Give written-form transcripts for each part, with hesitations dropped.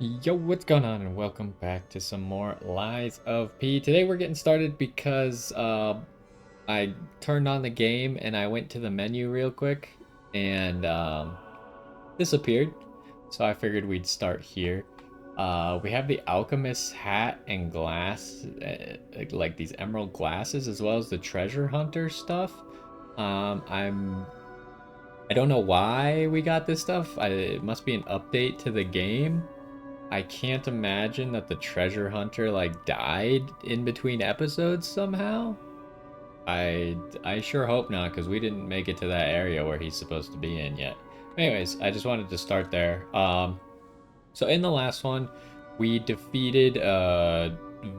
Yo, what's going on, and welcome back to some more Lies of P. Today we're getting started because I turned on the game and I went to the menu real quick and disappeared. So I figured we'd start here. We have the alchemist's hat and glass, like these emerald glasses, as well as the treasure hunter stuff. Um, I'm I don't know why we got this stuff. It must be an update to the game. I can't imagine that the treasure hunter like died in between episodes somehow. I sure hope not, because we didn't make it to that area where he's supposed to be in yet. Anyways, I just wanted to start there. So in the last one, we defeated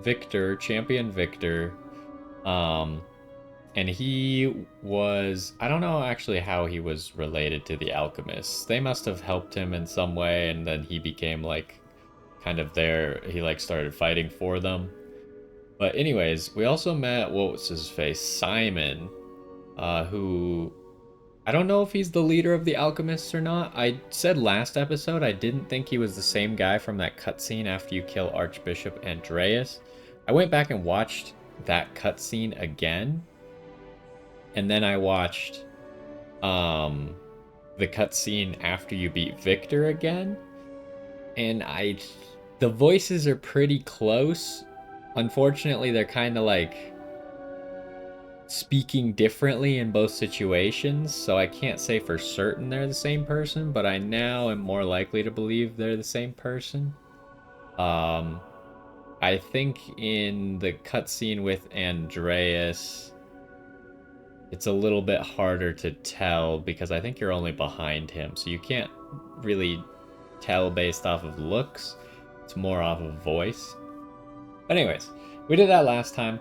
Victor, champion Victor. Um, and he was, I don't know actually how he was related to the alchemists. They must have helped him in some way, and then he became like kind of there. He like started fighting for them. But anyways, we also met, what was his face, Simon, who I don't know if he's the leader of the alchemists or not. I said last episode I didn't think he was the same guy from that cutscene after you kill Archbishop Andreas. I went back and watched that cutscene again, and then I watched the cutscene after you beat Victor again, and the voices are pretty close. Unfortunately, they're kind of like speaking differently in both situations, so I can't say for certain they're the same person, but I now am more likely to believe they're the same person. Um, I think in the cutscene with Andreas, it's a little bit harder to tell because I think you're only behind him, so you can't really tell based off of looks. It's more off of voice. But anyways, we did that last time.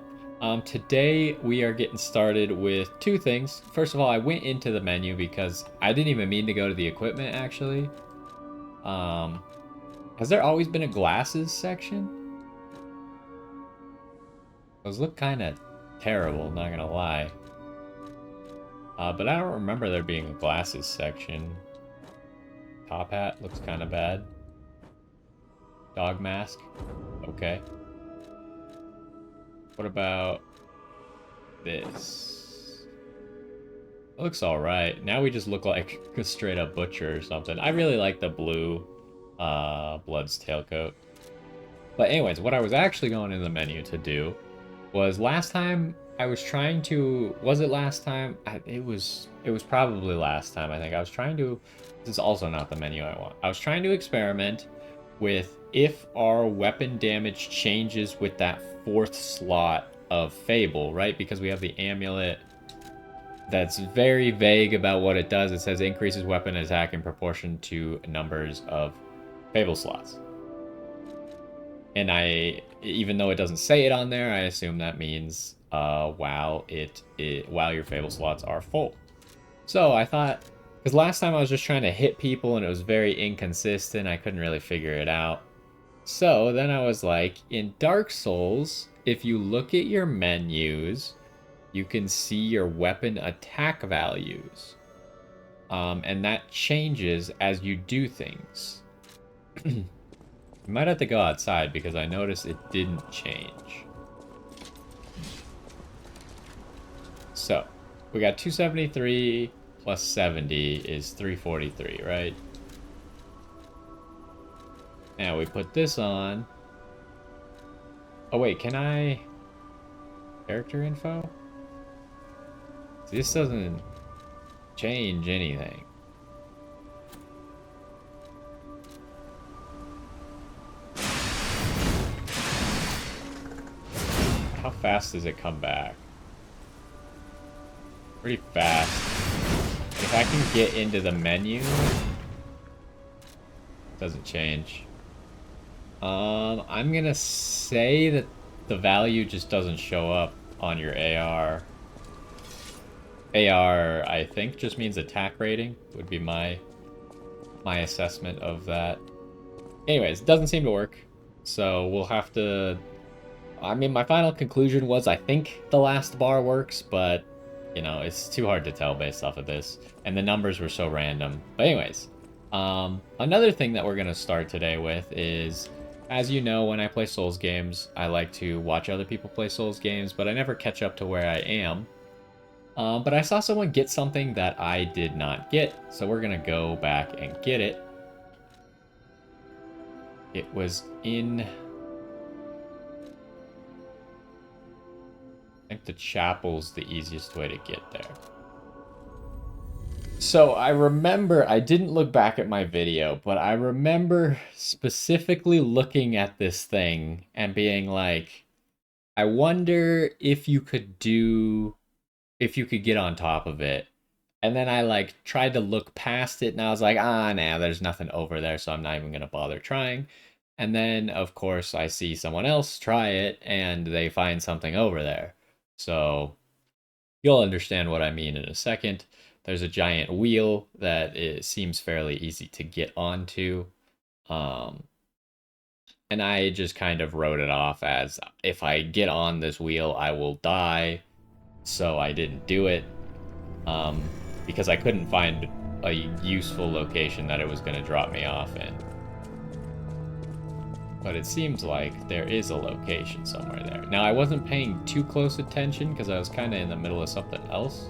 Today we are getting started with two things. First of all, I went into the menu because I didn't even mean to go to the equipment actually. Has there always been a glasses section? Those look kind of terrible, not gonna lie. But I don't remember there being a glasses section. Top hat looks kind of bad. Dog mask. Okay. What about this? It looks alright. Now we just look like a straight up butcher or something. I really like the blue Blood's tailcoat. But anyways, what I was actually going in the menu to do was last time I was trying to, was it last time? It was probably last time, I think. I was trying to, this is also not the menu I want. I was trying to experiment with if our weapon damage changes with that fourth slot of Fable, right? Because we have the amulet that's very vague about what it does. It says increases weapon attack in proportion to numbers of Fable slots. And even though it doesn't say it on there, I assume that means while your Fable slots are full. So I thought, because last time I was just trying to hit people and it was very inconsistent, I couldn't really figure it out. So then I was like, in Dark Souls, if you look at your menus, you can see your weapon attack values. And that changes as you do things. You might have to go outside because I noticed it didn't change. So, we got 273 plus 70 is 343, right? Now we put this on. Oh wait, can I... Character info? This doesn't change anything. How fast does it come back? Pretty fast. If I can get into the menu, it doesn't change. I'm gonna say that the value just doesn't show up on your AR. AR, I think, just means attack rating, would be my assessment of that. Anyways, it doesn't seem to work, so we'll have to... I mean, my final conclusion was I think the last bar works, but, you know, it's too hard to tell based off of this. And the numbers were so random. But anyways, Another thing that we're going to start today with is, as you know, when I play Souls games, I like to watch other people play Souls games, but I never catch up to where I am. But I saw someone get something that I did not get, so we're going to go back and get it. It was in... I think the chapel's the easiest way to get there. So I remember, I didn't look back at my video, but I remember specifically looking at this thing and being like, I wonder if you could get on top of it. And then I like tried to look past it and I was like, nah, there's nothing over there, so I'm not even gonna bother trying. And then of course I see someone else try it and they find something over there. So you'll understand what I mean in a second. There's a giant wheel that it seems fairly easy to get onto. And I just kind of wrote it off as, if I get on this wheel, I will die. So I didn't do it. Because I couldn't find a useful location that it was going to drop me off in. But it seems like there is a location somewhere there. Now, I wasn't paying too close attention because I was kind of in the middle of something else.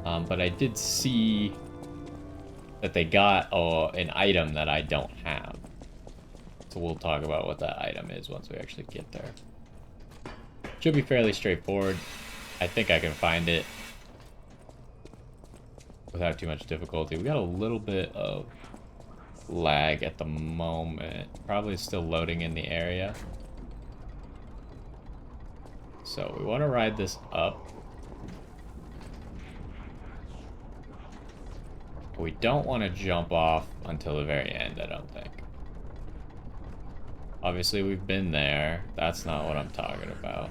But I did see that they got an item that I don't have. So we'll talk about what that item is once we actually get there. Should be fairly straightforward. I think I can find it without too much difficulty. We got a little bit of lag at the moment. Probably still loading in the area. So we want to ride this up. We don't want to jump off until the very end, I don't think. Obviously, we've been there. That's not what I'm talking about.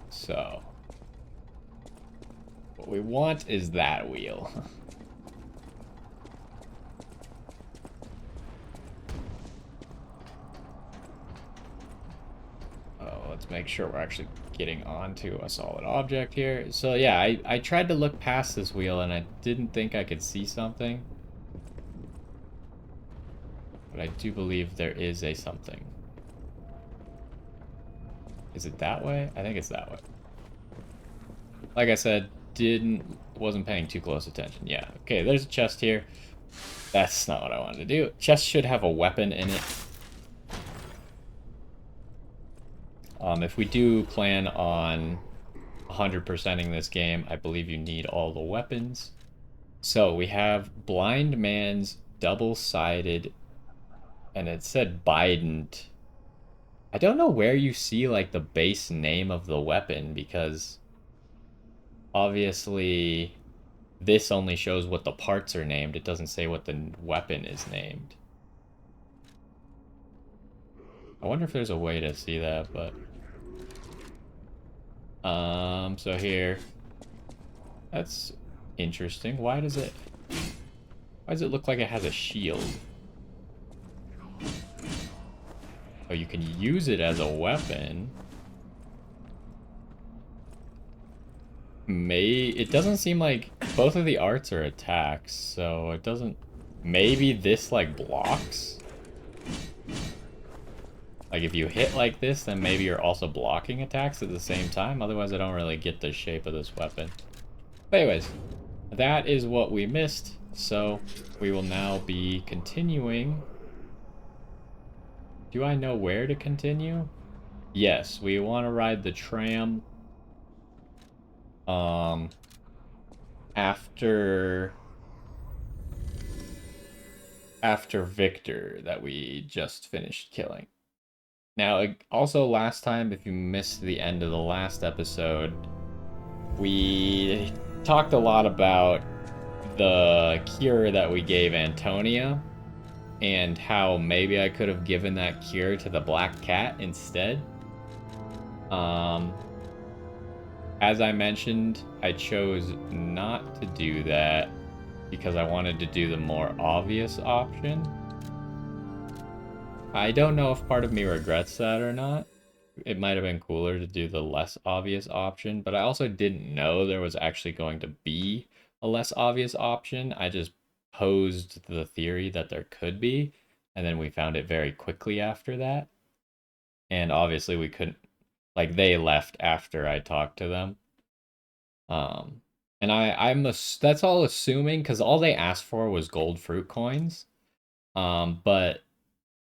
So, what we want is that wheel. Let's make sure we're actually getting onto a solid object here. So yeah, I tried to look past this wheel and I didn't think I could see something. But I do believe there is a something. Is it that way? I think it's that way. Like I said, wasn't paying too close attention. Yeah, okay, there's a chest here. That's not what I wanted to do. Chest should have a weapon in it. If we do plan on 100%ing this game, I believe you need all the weapons. So we have Blind Man's double-sided, and it said Bident. I don't know where you see like the base name of the weapon, because obviously this only shows what the parts are named. It doesn't say what the weapon is named. I wonder if there's a way to see that, but... so here... That's interesting. Why does it look like it has a shield? Oh, you can use it as a weapon. It doesn't seem like both of the arts are attacks, so it doesn't... Maybe this, like, blocks? Like, if you hit like this, then maybe you're also blocking attacks at the same time. Otherwise, I don't really get the shape of this weapon. But anyways, that is what we missed. So, we will now be continuing. Do I know where to continue? Yes, we want to ride the tram. After Victor that we just finished killing. Now, also last time, if you missed the end of the last episode, we talked a lot about the cure that we gave Antonia and how maybe I could have given that cure to the black cat instead. As I mentioned, I chose not to do that because I wanted to do the more obvious option. I don't know if part of me regrets that or not. it might have been cooler to do the less obvious option, but I also didn't know there was actually going to be a less obvious option. I just posed the theory that there could be, and then we found it very quickly after that. And obviously we couldn't, like, they left after I talked to them. Um, and that's all assuming because all they asked for was gold fruit coins. But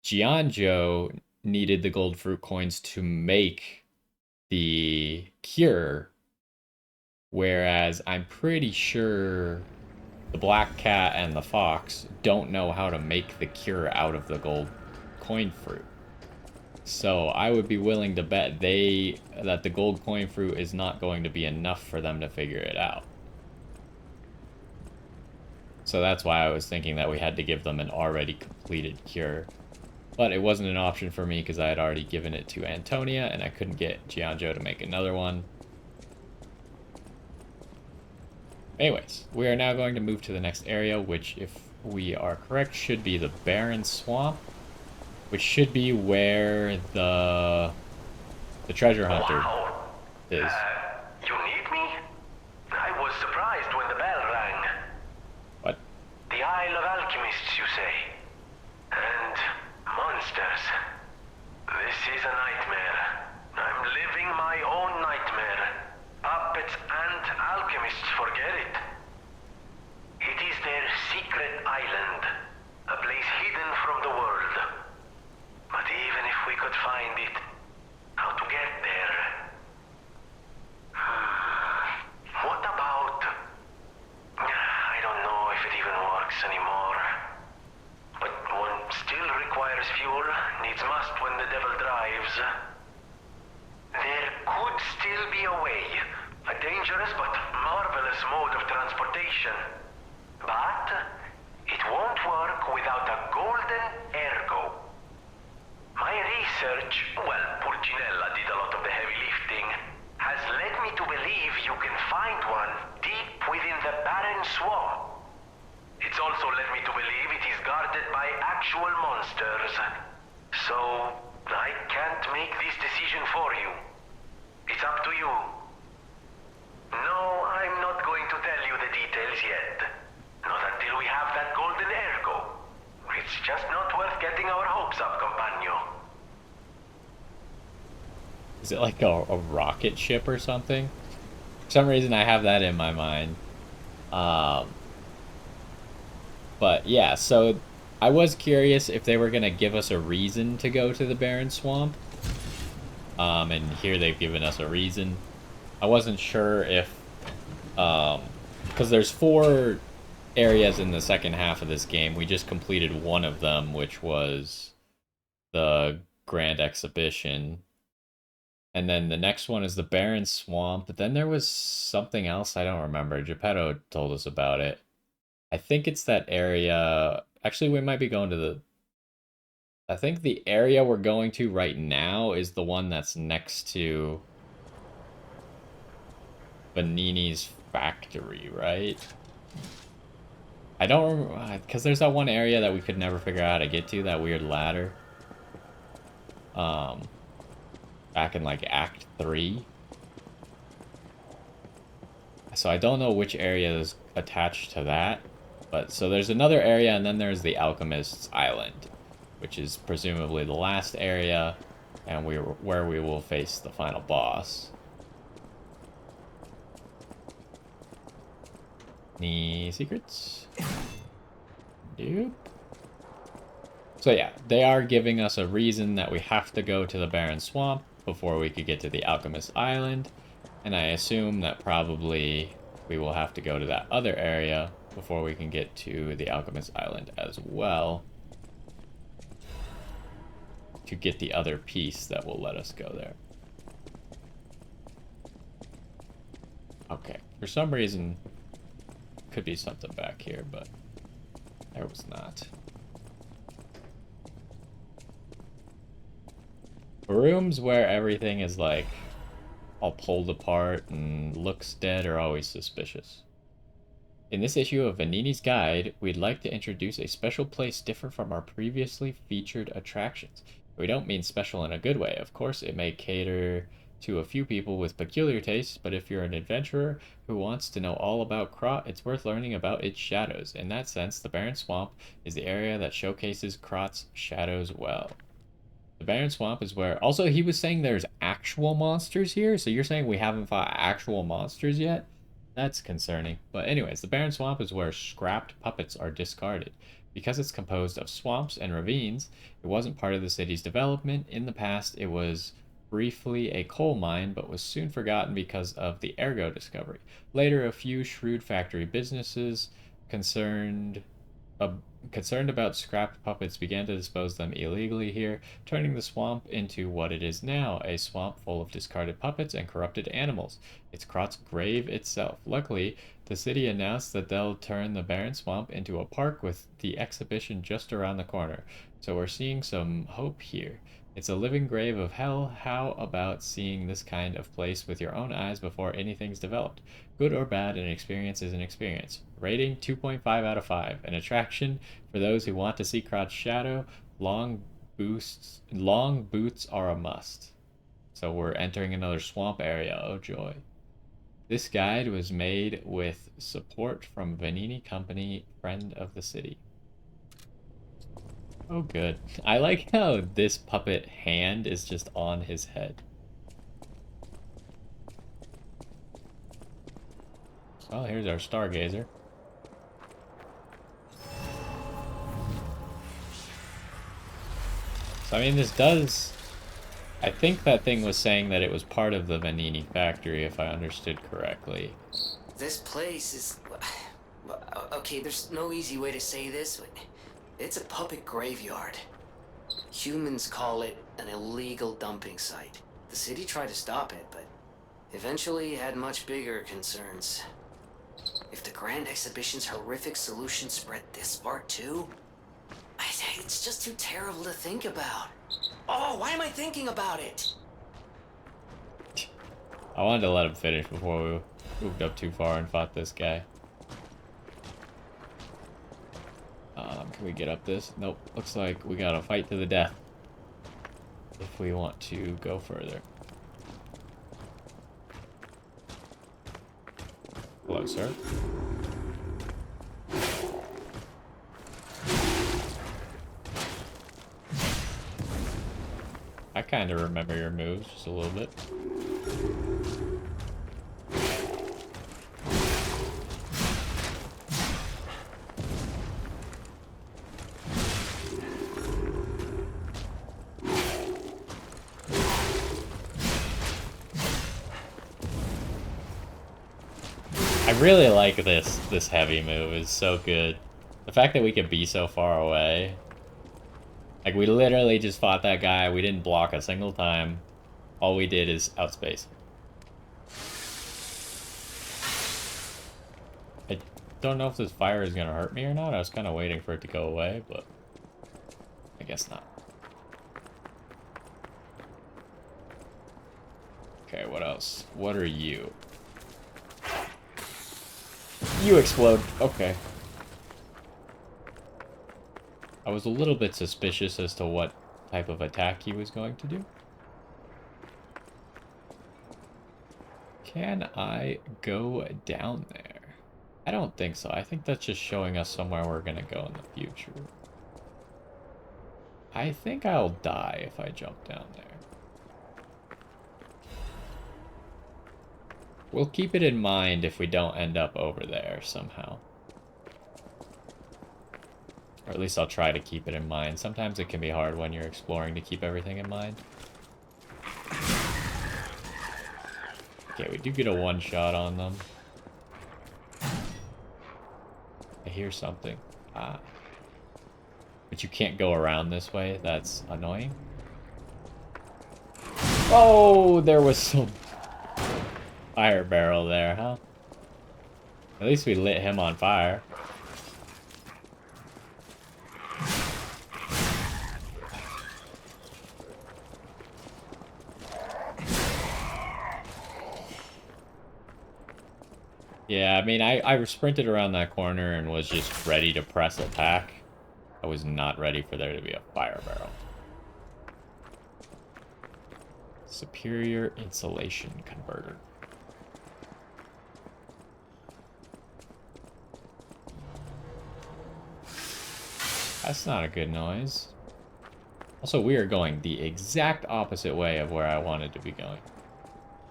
Gianjo needed the gold fruit coins to make the cure, whereas I'm pretty sure the black cat and the fox don't know how to make the cure out of the gold coin fruit. So I would be willing to bet that the gold coin fruit is not going to be enough for them to figure it out. So that's why I was thinking that we had to give them an already completed cure. But it wasn't an option for me because I had already given it to Antonia and I couldn't get Gianjo to make another one. Anyways, we are now going to move to the next area, which, if we are correct, should be the Barren Swamp, which should be where the treasure hunter is. You need me? I was surprised when the bell rang. What? The Isle of Alchemists, you say? And monsters. This is a nightmare. I'm living my own nightmare. Puppets and alchemists forget it. It is their secret island, a place hidden from the world. But even if we could find it, how to get there? What about... I don't know if it even works anymore. But one still requires fuel, needs must when the devil drives. There could still be a way, a dangerous but marvelous mode of transportation. But it won't work without a golden ergo. My research, well, Pulcinella did a lot of the heavy lifting, has led me to believe you can find one deep within the Barren Swamp. It's also led me to believe it is guarded by actual monsters. So, I can't make this decision for you. It's up to you. No, I'm not going to tell you the details yet. Not until we have that golden ergo. It's just not worth getting our hopes up, compagno. Is it like a rocket ship or something? For some reason I have that in my mind. But yeah, so I was curious if they were going to give us a reason to go to the Barren Swamp. And here they've given us a reason. I wasn't sure if... because there's 4 areas in the second half of this game. We just completed one of them, which was the Grand Exhibition. And then the next one is the Barren Swamp. But then there was something else I don't remember. Geppetto told us about it. I think it's that area... Actually, we might be going to the... I think the area we're going to right now is the one that's next to Vanini's factory, right? I don't remember, because there's that one area that we could never figure out how to get to, that weird ladder. Back in like Act 3. So I don't know which area is attached to that. But so there's another area, and then there's the Alchemist's Island, which is presumably the last area, and where we will face the final boss. Any secrets? Nope. So yeah, they are giving us a reason that we have to go to the Barren Swamp before we could get to the Alchemist Island, and I assume that probably we will have to go to that other area before we can get to the Alchemist Island as well, to get the other piece that will let us go there. Okay, for some reason, could be something back here, but there was not. Rooms where everything is like all pulled apart and looks dead are always suspicious. In this issue of Vanini's Guide, we'd like to introduce a special place different from our previously featured attractions. We don't mean special in a good way. Of course, it may cater to a few people with peculiar tastes, but if you're an adventurer who wants to know all about Krot, it's worth learning about its shadows. In that sense, the Barren Swamp is the area that showcases Krot's shadows well. The Barren Swamp is where... Also, he was saying there's actual monsters here, so you're saying we haven't fought actual monsters yet? That's concerning. But anyways, the Barren Swamp is where scrapped puppets are discarded. Because it's composed of swamps and ravines, it wasn't part of the city's development. In the past, it was briefly a coal mine, but was soon forgotten because of the ergo discovery. Later, a few shrewd factory businesses concerned uh, concerned about scrapped puppets began to dispose them illegally here, turning the swamp into what it is now, a swamp full of discarded puppets and corrupted animals. It's Krot's grave itself. Luckily, the city announced that they'll turn the barren swamp into a park with the exhibition just around the corner, so we're seeing some hope here. It's a living grave of hell. How about seeing this kind of place with your own eyes before anything's developed? Good or bad, an experience is an experience. Rating 2.5 out of 5. An attraction for those who want to see Krot's shadow. Long boots are a must. So we're entering another swamp area. Oh joy. This guide was made with support from Vanini Company, friend of the city. Oh, good. I like how this puppet hand is just on his head. Well, here's our stargazer. So, I mean, this does... I think that thing was saying that it was part of the Vanini factory, if I understood correctly. This place is... Okay, there's no easy way to say this, but it's a puppet graveyard. Humans call it an illegal dumping site. The city tried to stop it, but eventually had much bigger concerns. If the Grand Exhibition's horrific solution spread this far too, it's just too terrible to think about. Oh, why am I thinking about it? I wanted to let him finish before we moved up too far and fought this guy. Can we get up this? Nope. Looks like we gotta fight to the death if we want to go further. Hello, sir. I kind of remember your moves just a little bit. I really like this heavy move. It's so good. The fact that we could be so far away. Like, we literally just fought that guy. We didn't block a single time. All we did is outspace. I don't know if this fire is going to hurt me or not. I was kind of waiting for it to go away, but I guess not. Okay, what else? What are you? You explode. Okay. I was a little bit suspicious as to what type of attack he was going to do. Can I go down there? I don't think so. I think that's just showing us somewhere we're going to go in the future. I think I'll die if I jump down there. We'll keep it in mind if we don't end up over there somehow. Or at least I'll try to keep it in mind. Sometimes it can be hard when you're exploring to keep everything in mind. Okay, we do get a one-shot on them. I hear something. Ah. But you can't go around this way. That's annoying. Oh, there was some fire barrel there, huh? At least we lit him on fire. Yeah, I mean, I sprinted around that corner and was just ready to press attack. I was not ready for there to be a fire barrel. Superior insulation converter. That's not a good noise. Also, we are going the exact opposite way of where I wanted to be going.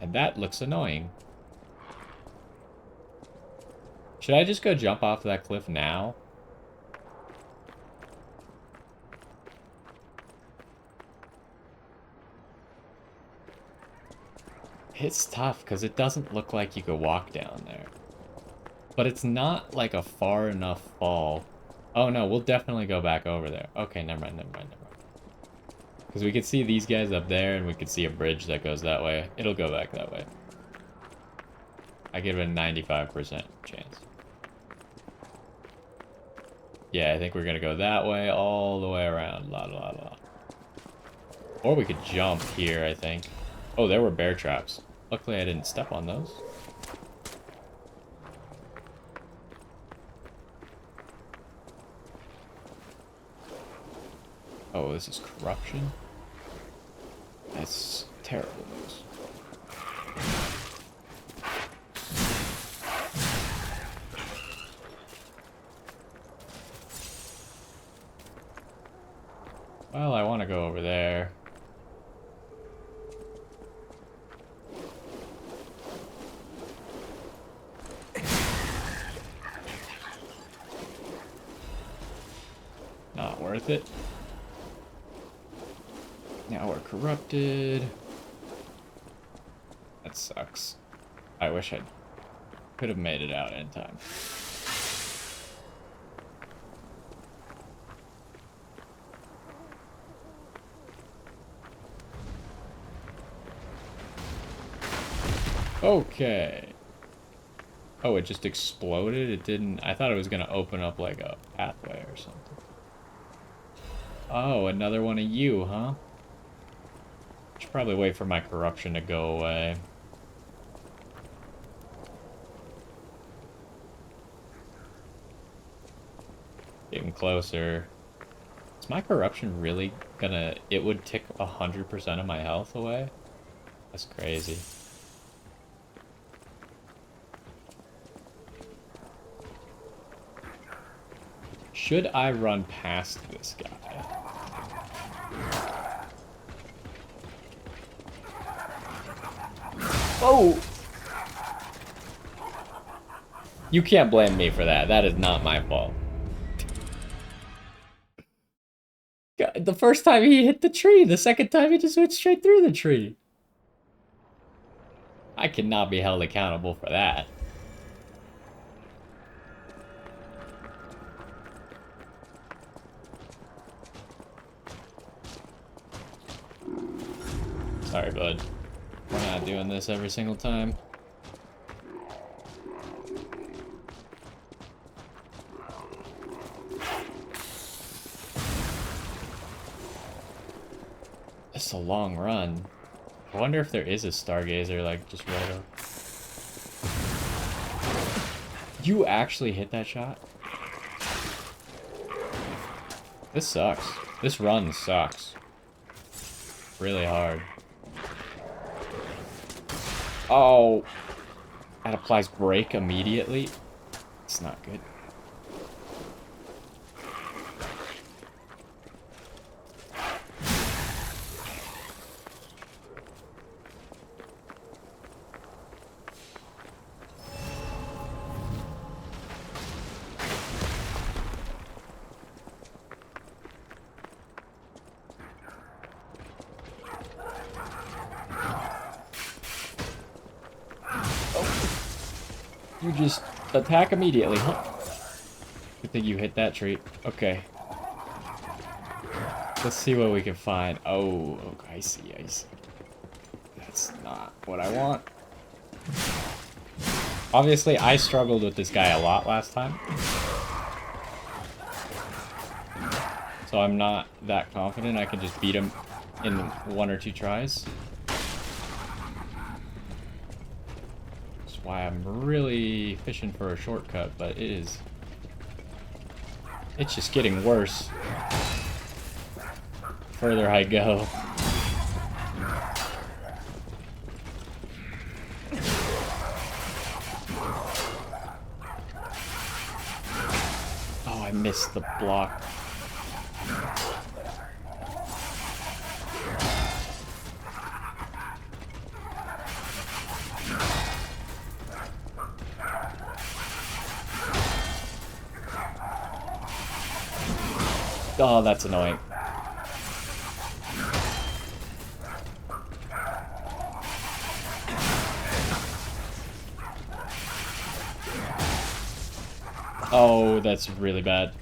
And that looks annoying. Should I just go jump off that cliff now? It's tough because it doesn't look like you could walk down there. But it's not like a far enough fall. Oh no, we'll definitely go back over there. Okay, never mind. Because we could see these guys up there, and we could see a bridge that goes that way. It'll go back that way. I give it a 95% chance. Yeah, I think we're gonna go that way, all the way around. La la la. Or we could jump here, I think. Oh, there were bear traps. Luckily, I didn't step on those. Oh, this is corruption? That's terrible news. Well, I want to go over there. Not worth it. Now we're corrupted. That sucks. I wish I could have made it out in time. Okay. Oh, it just exploded? It didn't... I thought it was gonna open up like a pathway or something. Oh, another one of you, huh? Should probably wait for my corruption to go away. Getting closer. Is my corruption really gonna... It would tick 100% of my health away? That's crazy. Should I run past this guy? Oh! You can't blame me for that. That is not my fault. God, the first time he hit the tree. The second time he just went straight through the tree. I cannot be held accountable for that. Sorry, bud. We're not doing this every single time. It's a long run. I wonder if there is a stargazer, like, just right up. You actually hit that shot? This sucks. This run sucks. Really hard. Oh, that applies break immediately. It's not good. You just attack immediately, huh? Good thing you hit that tree. Okay. Let's see what we can find. Oh, okay, I see. That's not what I want. Obviously, I struggled with this guy a lot last time. So I'm not that confident I can just beat him in 1 or 2 tries. Why I'm really fishing for a shortcut, but it's just getting worse further I go. missed the block. Oh, that's annoying. Oh, that's really bad.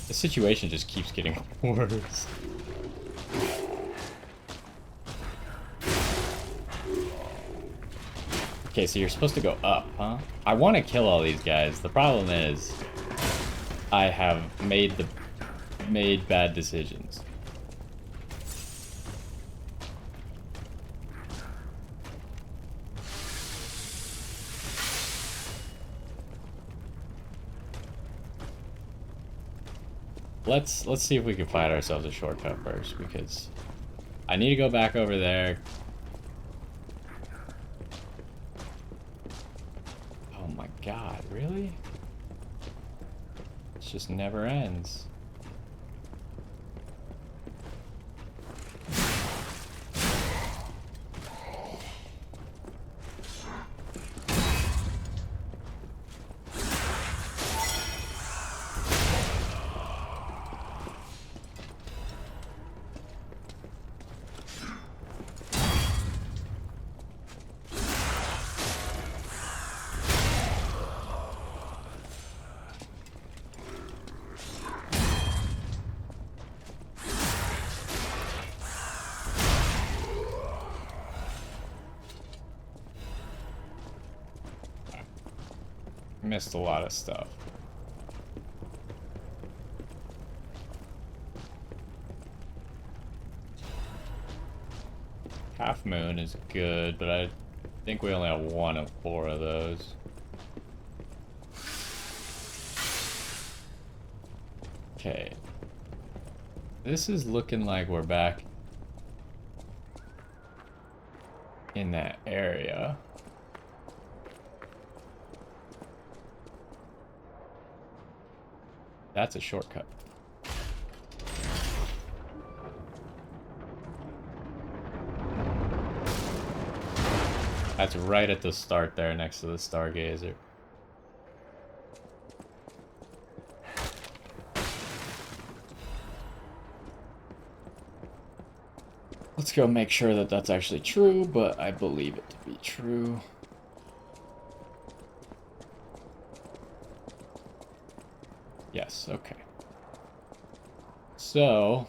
The situation just keeps getting worse. Okay, so you're supposed to go up, huh? I want to kill all these guys. The problem is I have made bad decisions. Let's see if we can find ourselves a shortcut first, because I need to go back over there. Oh my god, really? It just never ends. Missed a lot of stuff. Half moon is good, but I think we only have 1 of 4 of those. Okay. This is looking like we're back in that area. That's a shortcut. That's right at the start there, next to the Stargazer. Let's go make sure that that's actually true, but I believe it to be true. Yes, okay. So,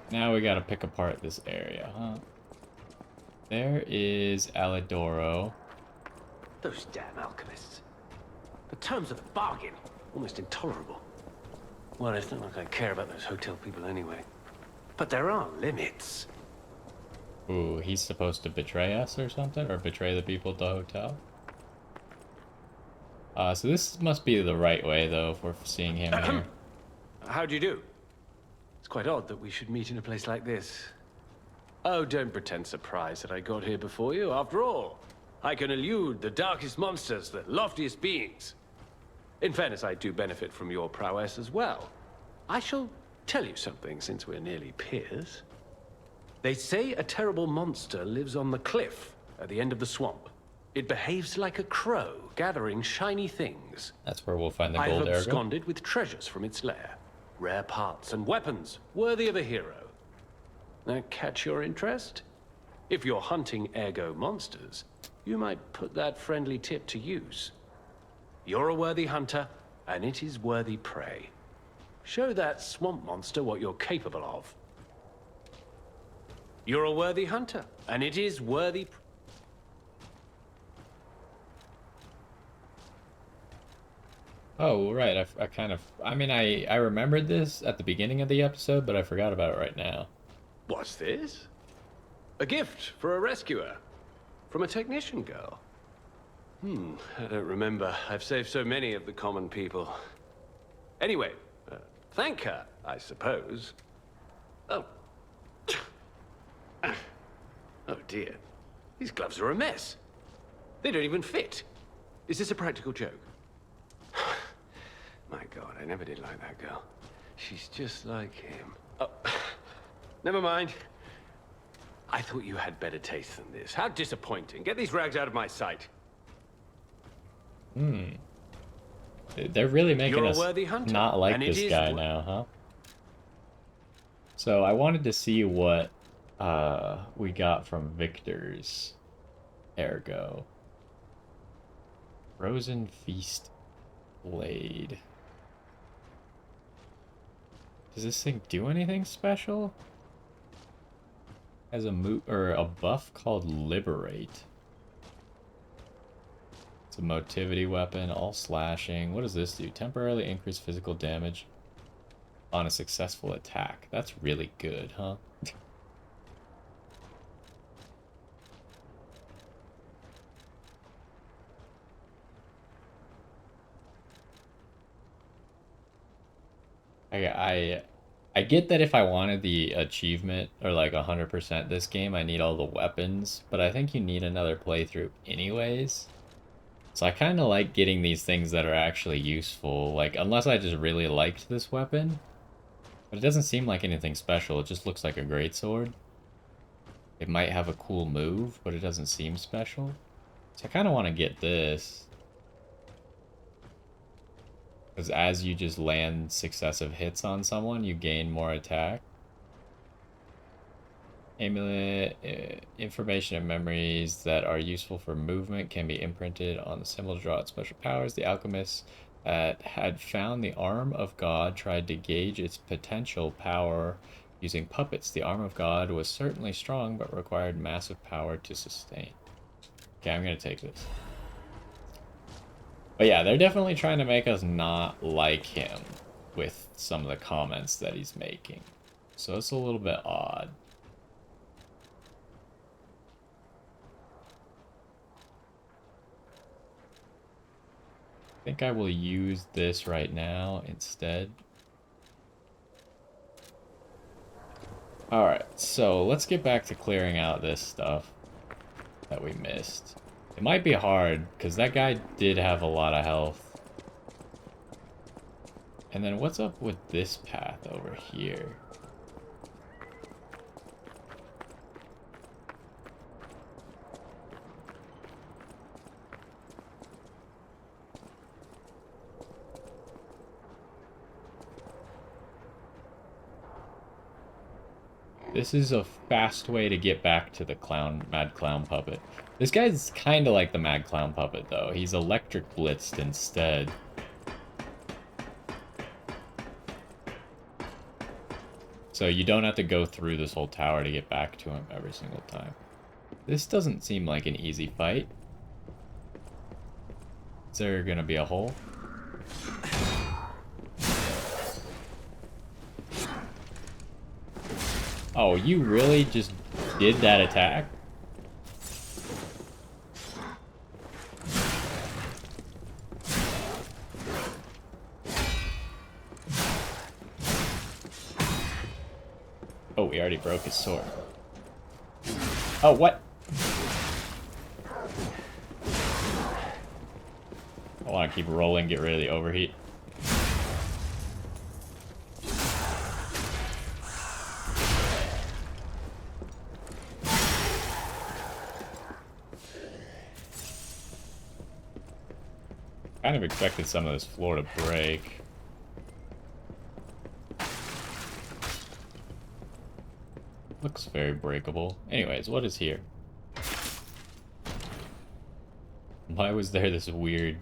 now we gotta pick apart this area, huh? There is Alidoro. Those damn alchemists. The terms of the bargain, almost intolerable. Well, it's not like I care about those hotel people anyway. But there are limits. Ooh, he's supposed to betray us or something? Or betray the people at the hotel? So this must be the right way, though, if we're seeing him here. How do you do? It's quite odd that we should meet in a place like this. Oh, don't pretend surprised that I got here before you. After all, I can elude the darkest monsters, the loftiest beings. In fairness, I do benefit from your prowess as well. I shall tell you something, since we're nearly peers. They say a terrible monster lives on the cliff at the end of the swamp. It behaves like a crow, gathering shiny things. That's where we'll find the I've gold ergo. absconded with treasures from its lair. Rare parts and weapons, worthy of a hero. That catch your interest? If you're hunting ergo monsters, you might put that friendly tip to use. You're a worthy hunter, and it is worthy prey. Show that swamp monster what you're capable of. You're a worthy hunter, and it is worthy... Oh, right. I remembered this at the beginning of the episode, but I forgot about it right now. What's this? A gift for a rescuer. From a technician girl. I don't remember. I've saved so many of the common people. Anyway, thank her, I suppose. Oh. Oh dear. These gloves are a mess. They don't even fit. Is this a practical joke? My God, I never did like that girl. She's just like him. Oh, never mind. I thought you had better taste than this. How disappointing. Get these rags out of my sight. They're really making You're a us worthy hunter, not like and it this is guy now, huh? So I wanted to see what we got from Victor's ergo. Frozen Feast Blade. Does this thing do anything special? Has a buff called Liberate. It's a motivity weapon, all slashing. What does this do? Temporarily increase physical damage on a successful attack. That's really good, huh? I get that if I wanted the achievement or like 100% this game, I need all the weapons, but I think you need another playthrough anyways. So I kind of like getting these things that are actually useful, like unless I just really liked this weapon. But it doesn't seem like anything special, it just looks like a greatsword. It might have a cool move, but it doesn't seem special. So I kind of want to get this. Because as you just land successive hits on someone, you gain more attack. Amulet, information and memories that are useful for movement can be imprinted on the symbol to draw out special powers. The alchemist that had found the arm of God tried to gauge its potential power using puppets. The arm of God was certainly strong, but required massive power to sustain. Okay, I'm going to take this. But yeah, they're definitely trying to make us not like him with some of the comments that he's making. So it's a little bit odd. I think I will use this right now instead. Alright, so let's get back to clearing out this stuff that we missed. It might be hard, because that guy did have a lot of health. And then what's up with this path over here? This is a fast way to get back to the Mad Clown Puppet. This guy's kind of like the Mad Clown Puppet, though. He's electric blitzed instead. So you don't have to go through this whole tower to get back to him every single time. This doesn't seem like an easy fight. Is there gonna be a hole? Oh, you really just did that attack? Oh, we already broke his sword. Oh, what? I want to keep rolling, get rid of the overheat. Kind of expected some of this floor to break. Looks very breakable. Anyways, what is here? Why was there this weird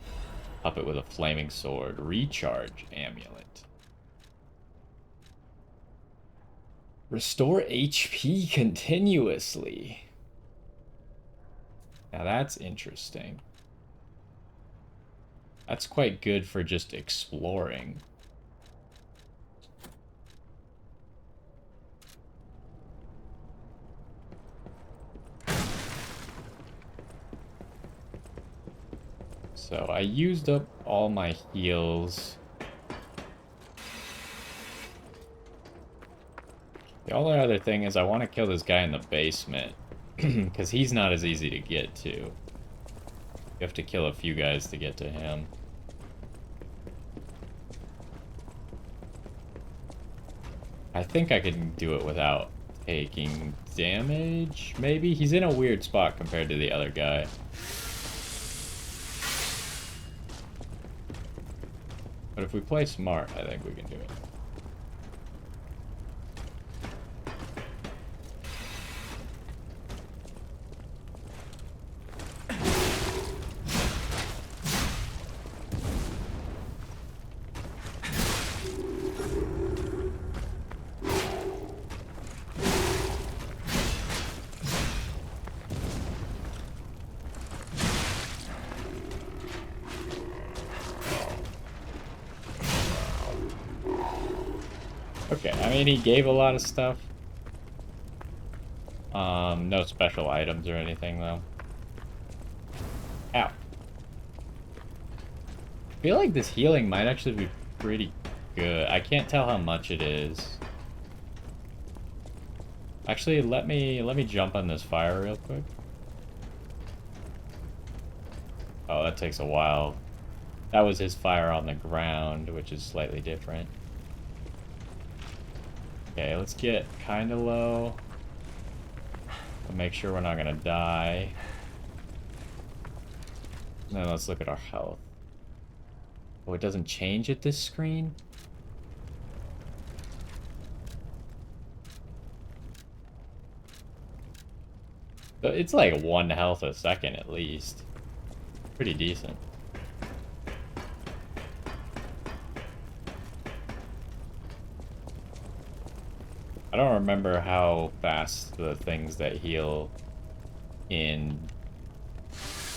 puppet with a flaming sword? Recharge amulet. Restore HP continuously. Now that's interesting. That's quite good for just exploring. So I used up all my heals. The only other thing is I want to kill this guy in the basement. Because he's not as easy to get to. You have to kill a few guys to get to him. I think I can do it without taking damage, maybe? He's in a weird spot compared to the other guy. But if we play smart, I think we can do it. Okay, I mean, he gave a lot of stuff. No special items or anything, though. Ow. I feel like this healing might actually be pretty good. I can't tell how much it is. Actually, let me jump on this fire real quick. Oh, that takes a while. That was his fire on the ground, which is slightly different. Okay, let's get kind of low. Make sure we're not gonna die. And then let's look at our health. Oh, it doesn't change at this screen? So it's like 1 health a second at least. Pretty decent. I don't remember how fast the things that heal in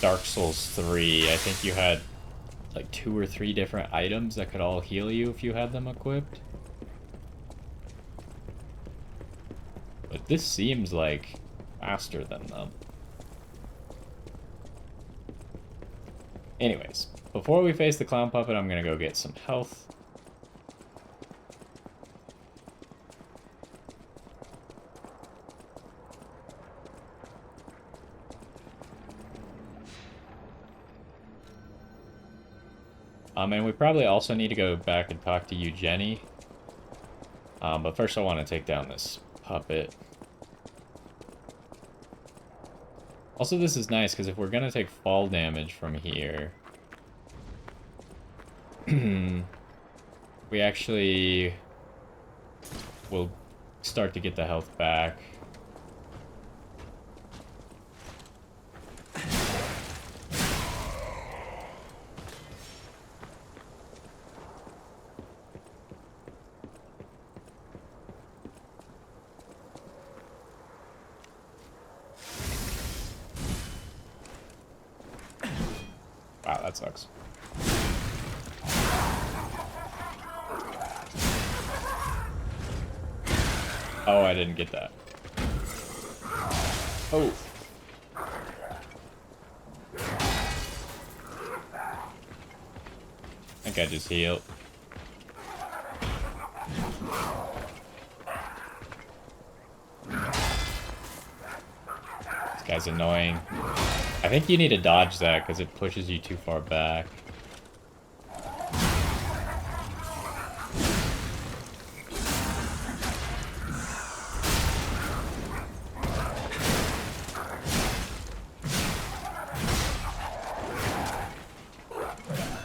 Dark Souls 3. I think you had like 2 or 3 different items that could all heal you if you had them equipped. But this seems like faster than them. Anyways, before we face the clown puppet, I'm gonna go get some health. And we probably also need to go back and talk to you, Jenny. But first I want to take down this puppet. Also, this is nice, because if we're going to take fall damage from here... we actually will start to get the health back. Wow, that sucks. Oh, I didn't get that. Oh. I think I just healed. This guy's annoying. I think you need to dodge that because it pushes you too far back.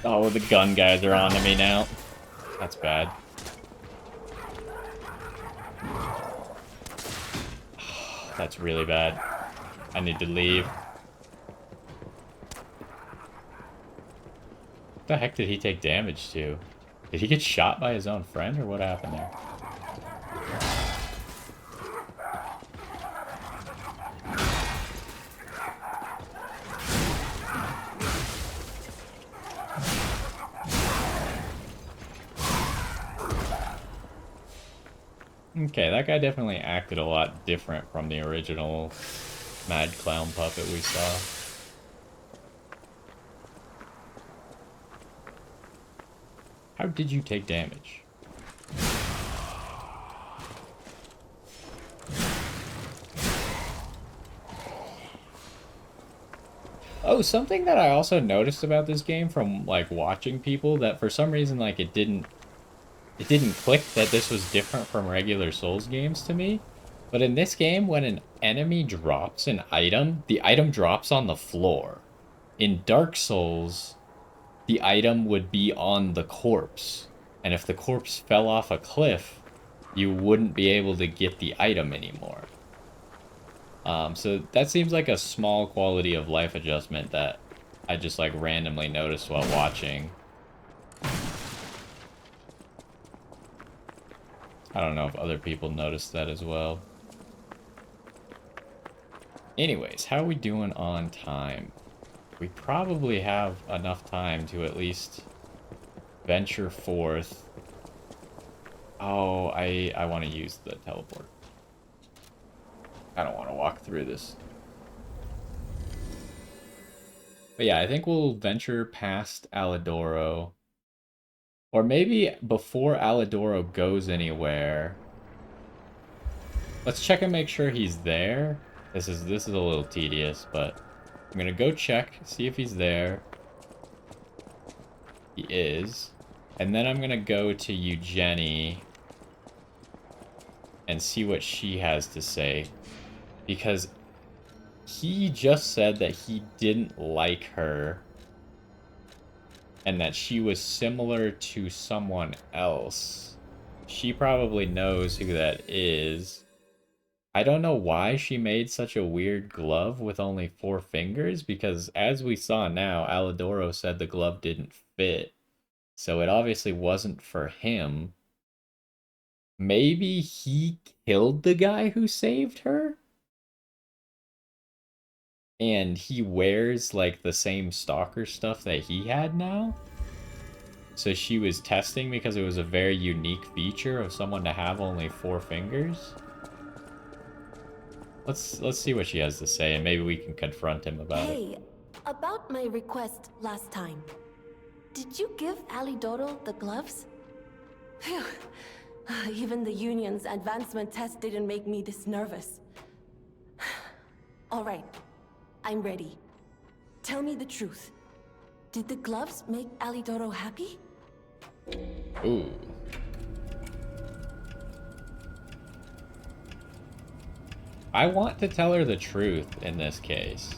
Oh, the gun guys are on to me now. That's bad. That's really bad. I need to leave. What the heck did he take damage to? Did he get shot by his own friend, or what happened there? Okay, that guy definitely acted a lot different from the original Mad Clown Puppet we saw. How did you take damage? Oh, something that I also noticed about this game from like watching people that for some reason like it didn't click that this was different from regular Souls games to me. But in this game, when an enemy drops an item, the item drops on the floor. In Dark Souls, the item would be on the corpse. And if the corpse fell off a cliff, you wouldn't be able to get the item anymore. So that seems like a small quality of life adjustment that I just like randomly noticed while watching. I don't know if other people noticed that as well. Anyways, how are we doing on time? We probably have enough time to at least venture forth. Oh, I want to use the teleport. I don't want to walk through this. But yeah, I think we'll venture past Alidoro. Or maybe before Alidoro goes anywhere. Let's check and make sure he's there. This is a little tedious, but I'm gonna go check, see if he's there. He is. And then I'm gonna go to Eugenie and see what she has to say. Because he just said that he didn't like her and that she was similar to someone else. She probably knows who that is. I don't know why she made such a weird glove with only 4 fingers, because as we saw now, Alidoro said the glove didn't fit. So it obviously wasn't for him. Maybe he killed the guy who saved her? And he wears like the same stalker stuff that he had now? So she was testing because it was a very unique feature of someone to have only 4 fingers? Let's see what she has to say, and maybe we can confront him about it. Hey, about my request last time. Did you give Alidoro the gloves? Phew. Even the Union's advancement test didn't make me this nervous. All right, I'm ready. Tell me the truth. Did the gloves make Alidoro happy? Ooh. I want to tell her the truth in this case.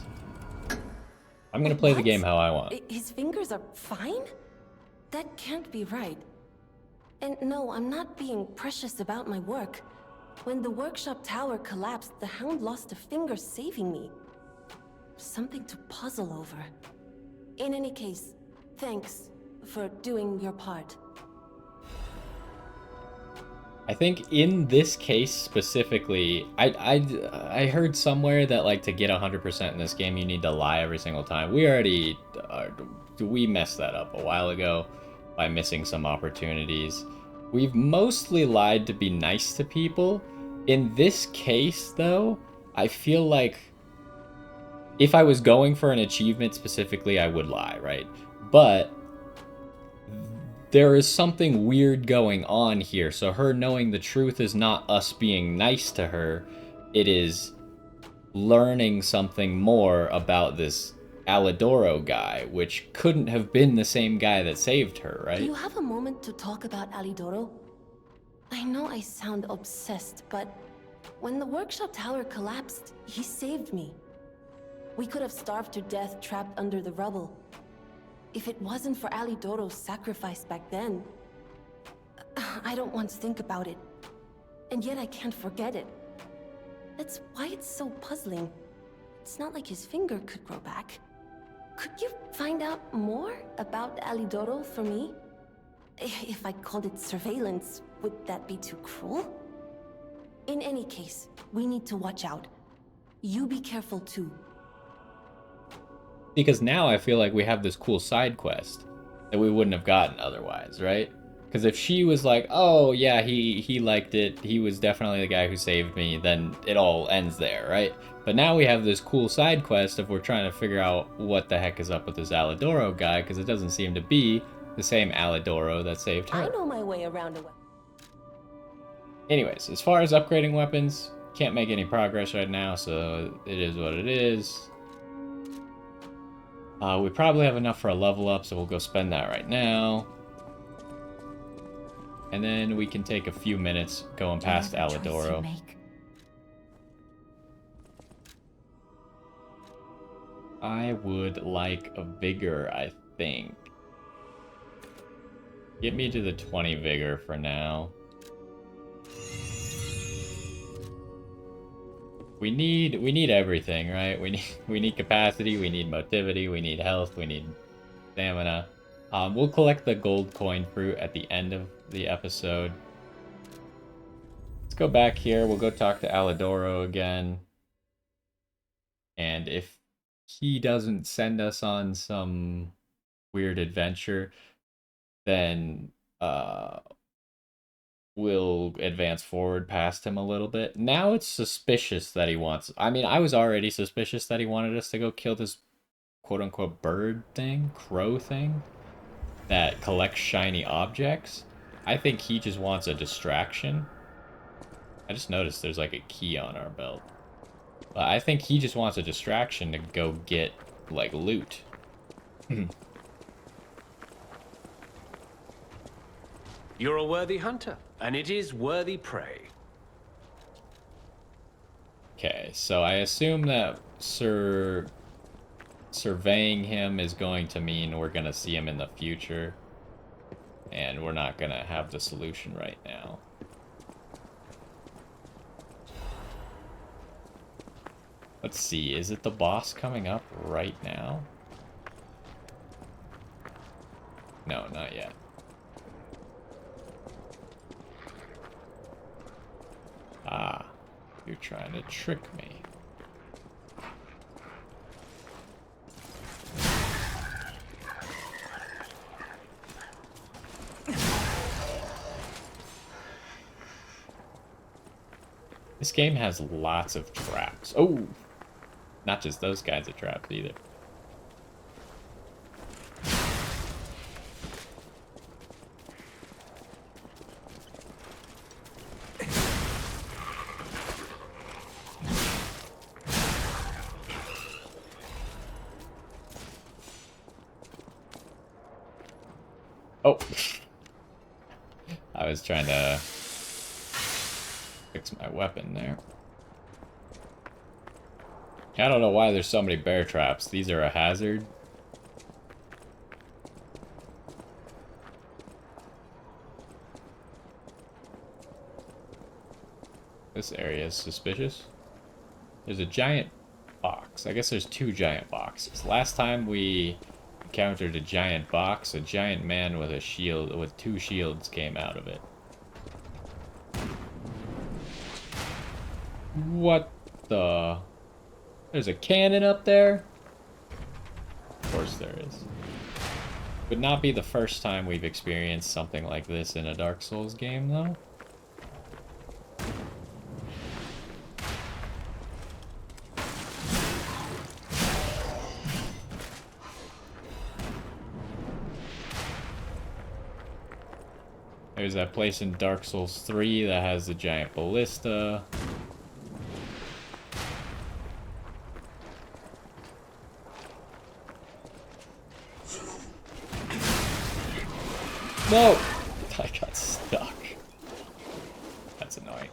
I'm gonna play the game how I want. His fingers are fine? That can't be right. And no, I'm not being precious about my work. When the workshop tower collapsed, the Hound lost a finger saving me. Something to puzzle over. In any case, thanks for doing your part. I think in this case specifically, I heard somewhere that like to get 100% in this game, you need to lie every single time. We messed that up a while ago by missing some opportunities. We've mostly lied to be nice to people. In this case, though, I feel like if I was going for an achievement specifically, I would lie, right? But there is something weird going on here, so her knowing the truth is not us being nice to her, it is learning something more about this Alidoro guy, which couldn't have been the same guy that saved her, right? Do you have a moment to talk about Alidoro? I know I sound obsessed, but when the workshop tower collapsed, he saved me. We could have starved to death trapped under the rubble. If it wasn't for Alidoro's sacrifice back then, I don't want to think about it. And yet I can't forget it. That's why it's so puzzling. It's not like his finger could grow back. Could you find out more about Alidoro for me? If I called it surveillance, would that be too cruel? In any case, we need to watch out. You be careful too. Because now I feel like we have this cool side quest that we wouldn't have gotten otherwise, right? Because if she was like, oh yeah, he liked it, he was definitely the guy who saved me, then it all ends there, right? But now we have this cool side quest if we're trying to figure out what the heck is up with this Alidoro guy, because it doesn't seem to be the same Alidoro that saved her. I know my way around a weapon. Anyways, as far as upgrading weapons, can't make any progress right now, so it is what it is. We probably have enough for a level up, so we'll go spend that right now. And then we can take a few minutes going past Do you have a choice you Alidoro. make? I would like a vigor, I think. Get me to the 20 vigor for now. We need everything, right? We need capacity, we need motivity, we need health, we need stamina. We'll collect the gold coin fruit at the end of the episode. Let's go back here. We'll go talk to Alidoro again. And if he doesn't send us on some weird adventure, then we'll advance forward past him a little bit. Now it's suspicious that he wants... I mean, I was already suspicious that he wanted us to go kill this quote-unquote bird thing, crow thing, that collects shiny objects. I think he just wants a distraction. I just noticed there's like a key on our belt. But I think he just wants a distraction to go get, like, loot. You're a worthy hunter, and it is worthy prey. Okay, so I assume that surveying him is going to mean we're going to see him in the future. And we're not going to have the solution right now. Let's see, is it the boss coming up right now? No, not yet. Ah, you're trying to trick me. This game has lots of traps. Oh! Not just those kinds of traps either. Oh! I was trying to fix my weapon there. I don't know why there's so many bear traps. These are a hazard. This area is suspicious. There's a giant box. I guess there's two giant boxes. Last time we encountered a giant box, a giant man with a shield, with two shields came out of it. What the... There's a cannon up there? Of course there is. Would not be the first time we've experienced something like this in a Dark Souls game, though. There's that place in Dark Souls 3 that has the giant ballista. No! I got stuck. That's annoying.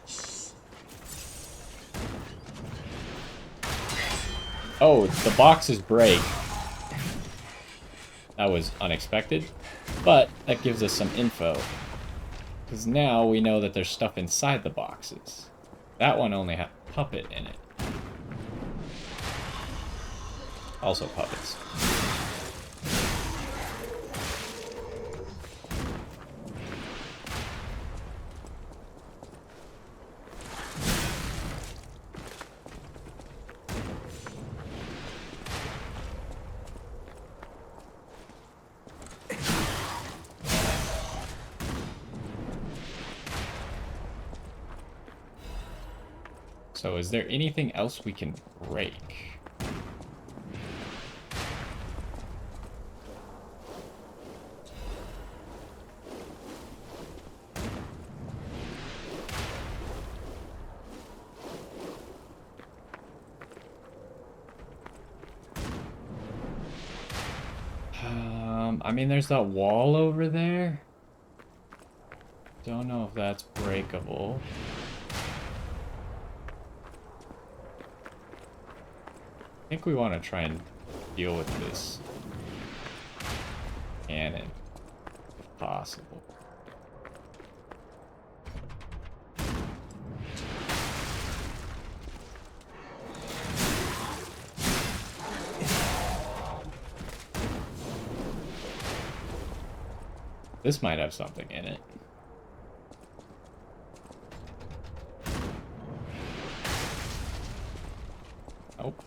Oh, the boxes break. That was unexpected, but that gives us some info. Because now we know that there's stuff inside the boxes. That one only had puppet in it. Also puppets. So is there anything else we can break? I mean, there's that wall over there. Don't know if that's breakable. I think we want to try and deal with this cannon, if possible. This might have something in it. Nope.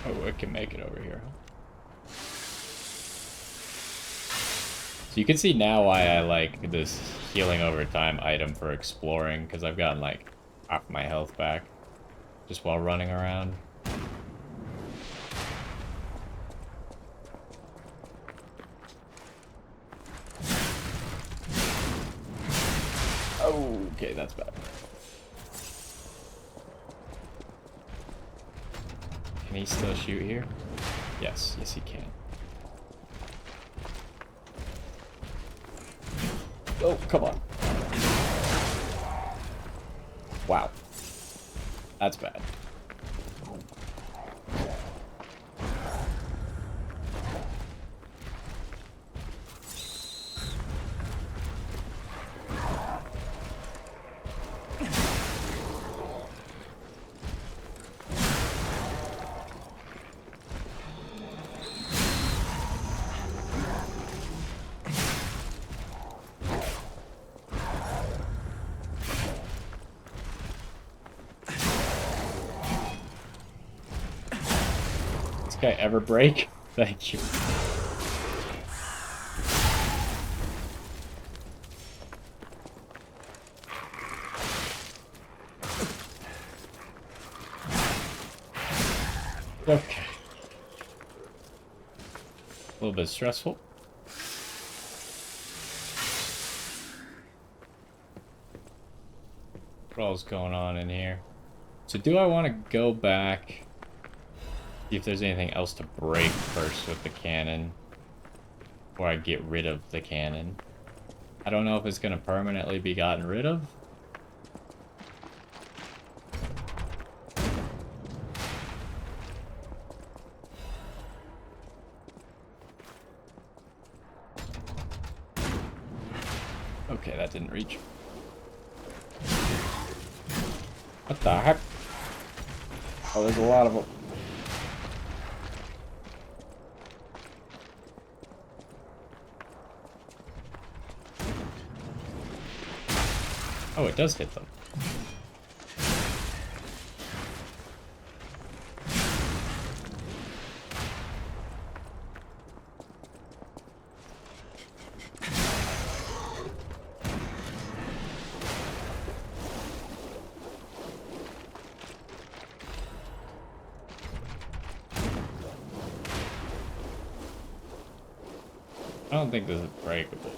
Oh, it can make it over here. So you can see now why I like this healing over time item for exploring, because I've gotten like half my health back just while running around. Oh, okay, that's bad. Can he still shoot here? Yes, yes he can. Oh, come on. Wow. That's bad. Guy ever break? Thank you. Okay. A little bit stressful. What all's going on in here? So do I want to go back, see if there's anything else to break first with the cannon before I get rid of the cannon? I don't know if it's going to permanently be gotten rid of. Okay, that didn't reach. What the heck? Oh, there's a lot of them. Oh, it does hit them. I don't think this is breakable.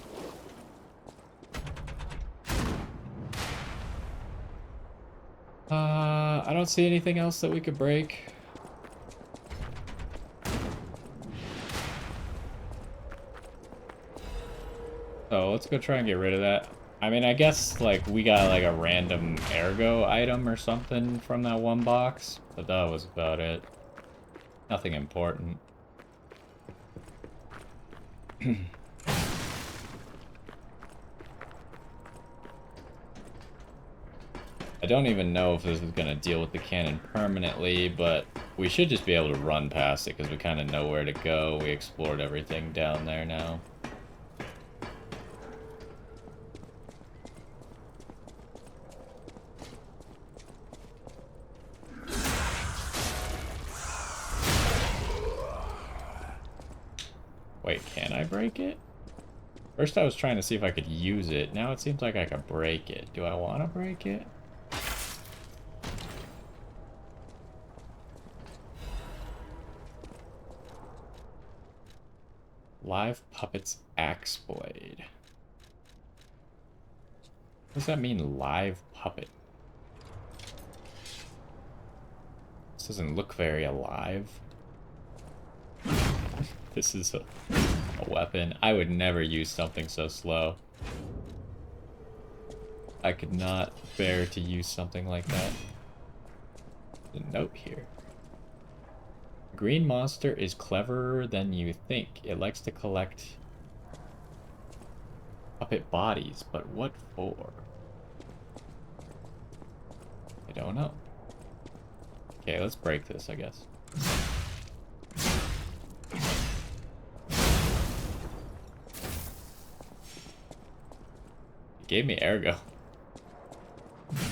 I don't see anything else that we could break. So let's go try and get rid of that. I mean, I guess like we got like a random ergo item or something from that one box, but that was about it. Nothing important. I don't even know if this is going to deal with the cannon permanently, but we should just be able to run past it because we kind of know where to go. We explored everything down there now. Wait, can I break it? First I was trying to see if I could use it. Now it seems like I could break it. Do I want to break it? Live Puppets Axe Blade. does that mean, live puppet? This doesn't look very alive. This is a weapon. I would never use something so slow. I could not bear to use something like that. There's a note here. Green monster is cleverer than you think. It likes to collect puppet bodies, but what for? I don't know. Okay, let's break this, I guess. It gave me ergo.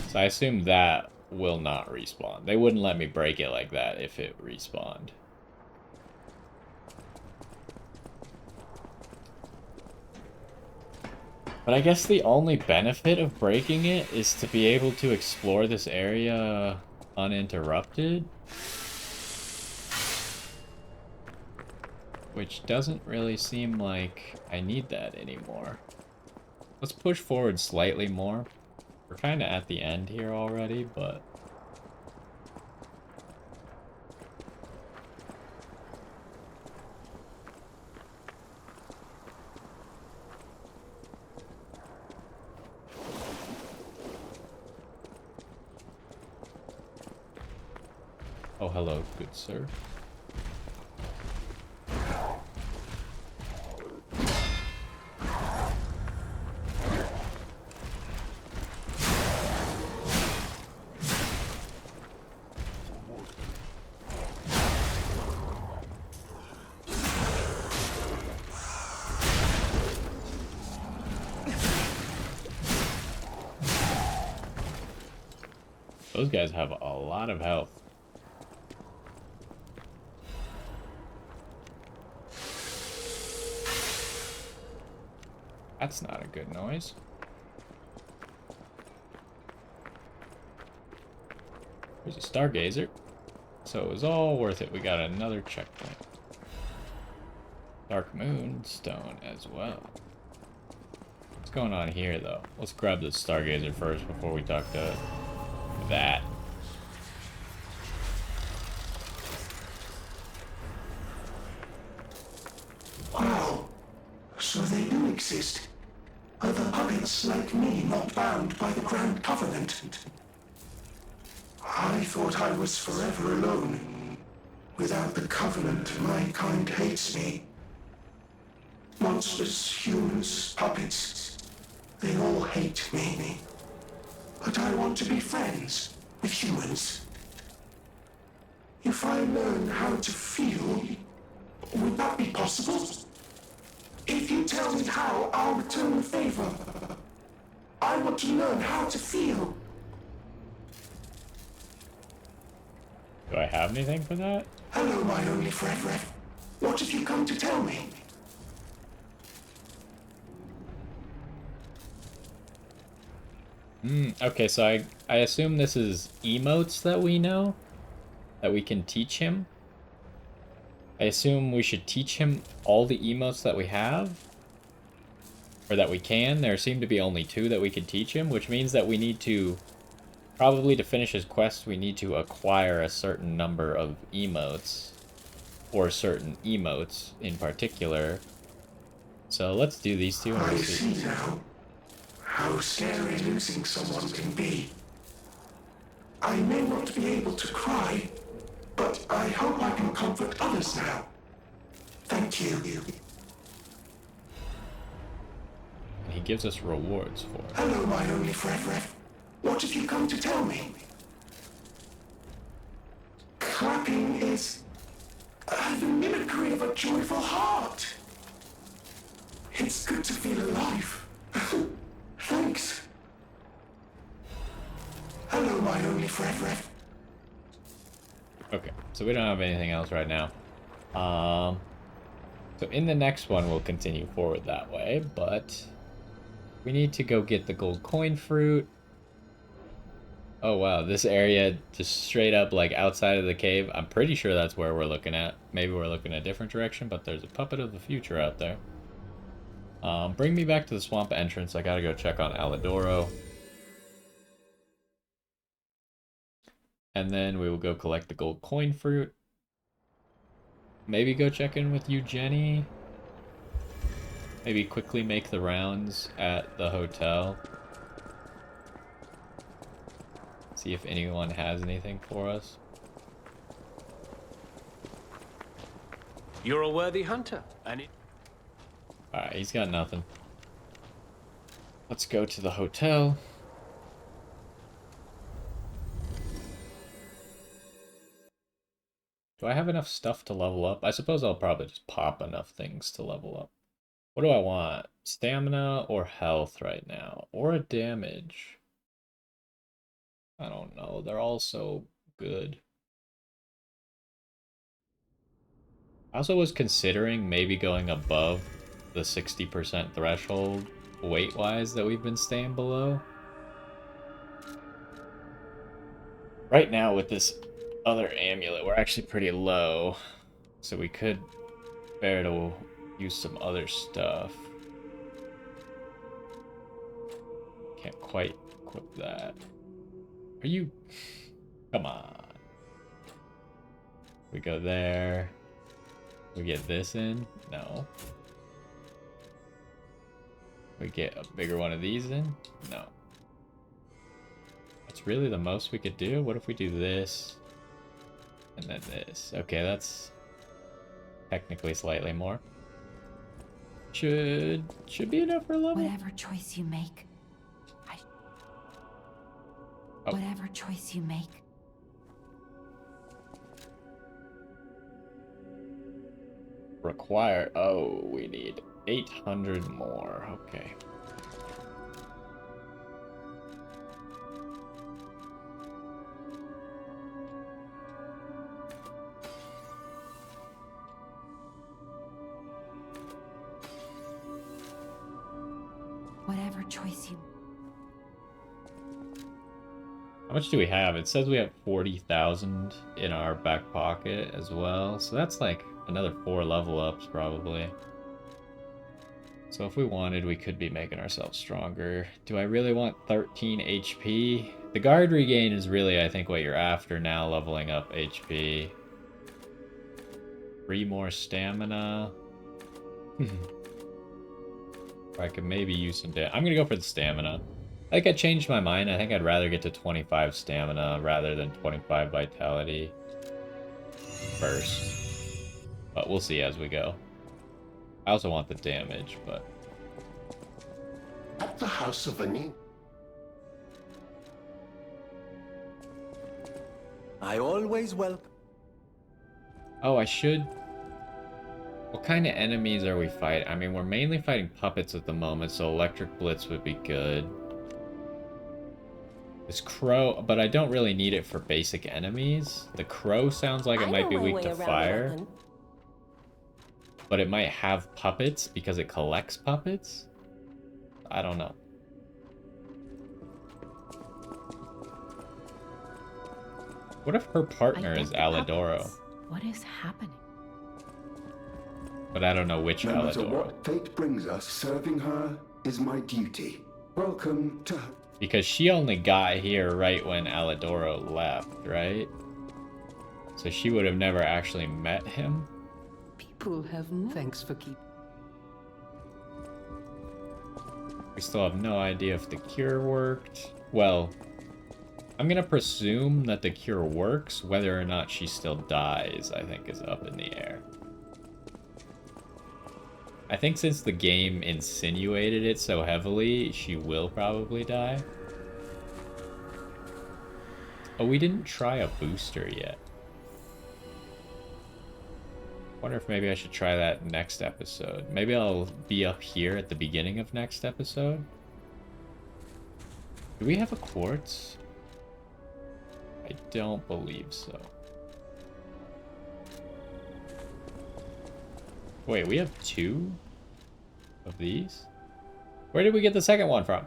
So I assume that will not respawn. They wouldn't let me break it like that if it respawned. But I guess the only benefit of breaking it is to be able to explore this area uninterrupted. Which doesn't really seem like I need that anymore. Let's push forward slightly more. We're kind of at the end here already, but... Oh, hello, good sir. Those guys have a lot of health. That's not a good noise. There's a stargazer. So it was all worth it. We got another checkpoint. Dark moonstone as well. What's going on here, though? Let's grab the stargazer first before we talk to that. Wow. So they do exist. Other puppets like me not bound by the Grand Covenant. I thought I was forever alone. Without the Covenant, my kind hates me. Monsters, humans, puppets, they all hate me. But I want to be friends with humans. If I learn how to feel, would that be possible? If you tell me how, I'll return the favor. I want to learn how to feel. Do I have anything for that? Hello, my only friend. What have you come to tell me? Okay, so I assume this is emotes that we know? That we can teach him? I assume we should teach him all the emotes that we have? Or that we can? There seem to be only 2 that we can teach him, which means that we need to... Probably to finish his quest, we need to acquire a certain number of emotes. Or certain emotes in particular. So let's do these 2 and I we'll see. see now how scary losing someone can be. I may not be able to cry, but I hope I can comfort others now. Thank you. And he gives us rewards for it. Hello, my only friend. What have you come to tell me? Clapping is the mimicry of a joyful heart. It's good to feel alive. Thanks. Hello, my only friend. Okay, so we don't have anything else right now. So in the next one, we'll continue forward that way, but we need to go get the gold coin fruit. Oh wow, this area just straight up like outside of the cave. I'm pretty sure that's where we're looking at. Maybe we're looking a different direction, but there's a puppet of the future out there. Bring me back to the swamp entrance. I gotta go check on Alidoro. And then we will go collect the gold coin fruit. Maybe go check in with you, Jenny. Maybe quickly make the rounds at the hotel. See if anyone has anything for us. You're a worthy hunter, and it... Alright, he's got nothing. Let's go to the hotel. Do I have enough stuff to level up? I suppose I'll probably just pop enough things to level up. What do I want? Stamina or health right now? Or a damage? I don't know. They're all so good. I also was considering maybe going above the 60% threshold weight-wise that we've been staying below. Right now with this other amulet, we're actually pretty low. So we could bear to use some other stuff. Can't quite equip that. Are you... Come on. We go there. We get this in? No. We get a bigger one of these in? No. That's really the most we could do? What if we do this? And then this. Okay, that's technically slightly more. Should be enough for a level. Whatever choice you make. Oh. Whatever choice you make. Require. Oh, we need 800 more. Okay. Whatever choice you... How much do we have? It says we have 40,000 in our back pocket as well. So that's like another 4 level ups probably. So if we wanted, we could be making ourselves stronger. Do I really want 13 HP? The guard regain is really, I think, what you're after now, leveling up HP. 3 more stamina. I could maybe use some damage. I'm gonna go for the stamina. I think I changed my mind. I think I'd rather get to 25 stamina rather than 25 vitality first. But we'll see as we go. I also want the damage, but... At the House of Ani. I always welcome. Oh, I should... What kind of enemies are we fighting? I mean, we're mainly fighting puppets at the moment, so Electric Blitz would be good. This crow, but I don't really need it for basic enemies. The crow sounds like it might be weak to fire. But it might have puppets because it collects puppets? I don't know. What if her partner is Alidoro? What is happening? But I don't know which No matter Alidoro. what fate brings us, serving her is my duty. Welcome to... Because she only got here right when Alidoro left, right? So she would have never actually met him. People have no... Thanks for keeping. We still have no idea if the cure worked. Well, I'm gonna presume that the cure works. Whether or not she still dies, I think, is up in the air. I think since the game insinuated it so heavily, she will probably die. Oh, we didn't try a booster yet. Wonder if maybe I should try that next episode. Maybe I'll be up here at the beginning of next episode. Do we have a quartz? I don't believe so. Wait, we have 2 of these? Where did we get the second one from?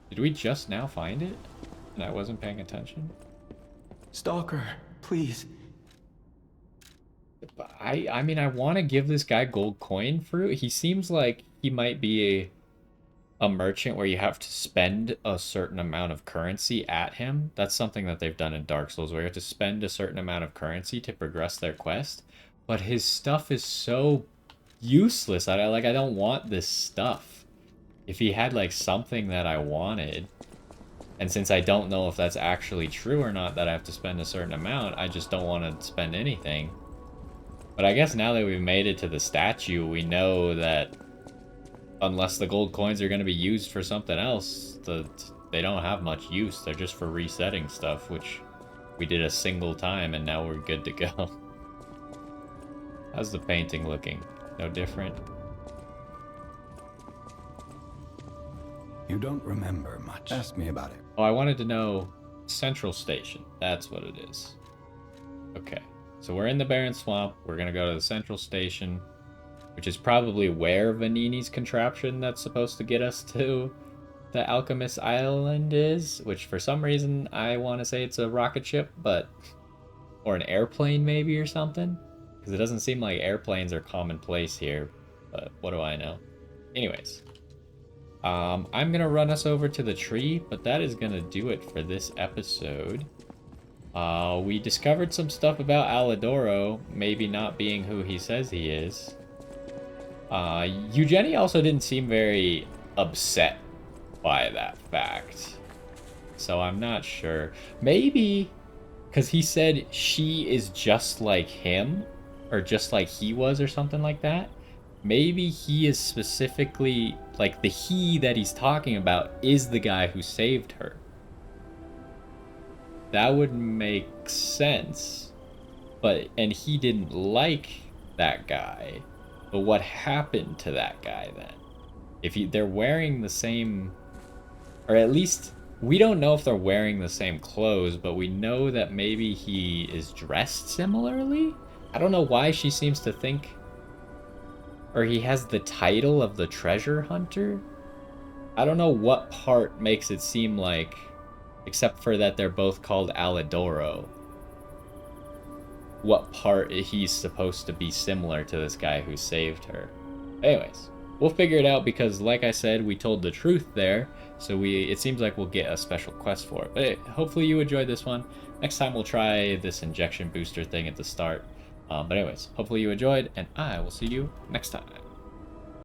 Did we just now find it? And I wasn't paying attention? Stalker, please. I mean, I want to give this guy gold coin fruit. He seems like he might be a merchant where you have to spend a certain amount of currency at him. That's something that they've done in Dark Souls, where you have to spend a certain amount of currency to progress their quest. But his stuff is so useless. I don't want this stuff. If he had like something that I wanted, and since I don't know if that's actually true or not, that I have to spend a certain amount, I just don't want to spend anything. But I guess now that we've made it to the statue, we know that unless the gold coins are going to be used for something else, they don't have much use. They're just for resetting stuff, which we did a single time, and now we're good to go. How's the painting looking? No different? You don't remember much. Ask me about it. Oh, I wanted to know Central Station. That's what it is. Okay. So we're in the Barren Swamp. We're going to go to the Central Station, which is probably where Vanini's contraption that's supposed to get us to the Alchemist Island is, which for some reason I want to say it's a rocket ship, but... or an airplane maybe or something? Because it doesn't seem like airplanes are commonplace here, but what do I know? Anyways. I'm going to run us over to the tree, but that is going to do it for this episode. We discovered some stuff about Alidoro, maybe not being who he says he is. Eugenie also didn't seem very upset by that fact. So I'm not sure. Maybe because he said she is just like him, or just like he was, or something like that. Maybe he is specifically, like, the he that he's talking about is the guy who saved her. That would make sense. And he didn't like that guy. But what happened to that guy then? If they're wearing the same, or at least we don't know if they're wearing the same clothes, but we know that maybe he is dressed similarly. I don't know why she seems to think, or he has the title of the treasure hunter. I don't know what part makes it seem like, except for that they're both called Alidoro, what part he's supposed to be similar to this guy who saved her. Anyways, we'll figure it out because, like I said, we told the truth there, so it seems like we'll get a special quest for it. But hopefully you enjoyed this one. Next time we'll try this injection booster thing at the start. But anyways, hopefully you enjoyed, and I will see you next time.